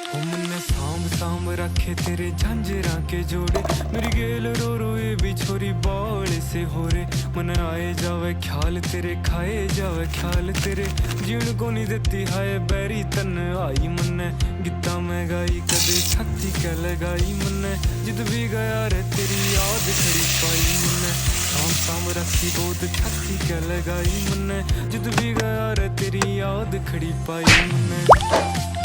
ओ मन्ने सांभ सांभ रखे तेरे झांझरां के जोड़े, मेरी गेल रो रो ये भी छोरी बौले से हो रे। मन आए जावे ख्याल तेरे, खाए जावे ख्याल तेरे, जीण को नहीं देती हाय बैरी तन आई। मन्ने गित्ता मैं गाई कदे छाती क्या लगाई, मन्ने जिद भी गया रे तेरी याद खड़ी पाई। मन्ने शाम शाम रखी गोद छाती क्या लगाई, मन्ने जिद भी गया रे तेरी याद खड़ी पाई। मन्ने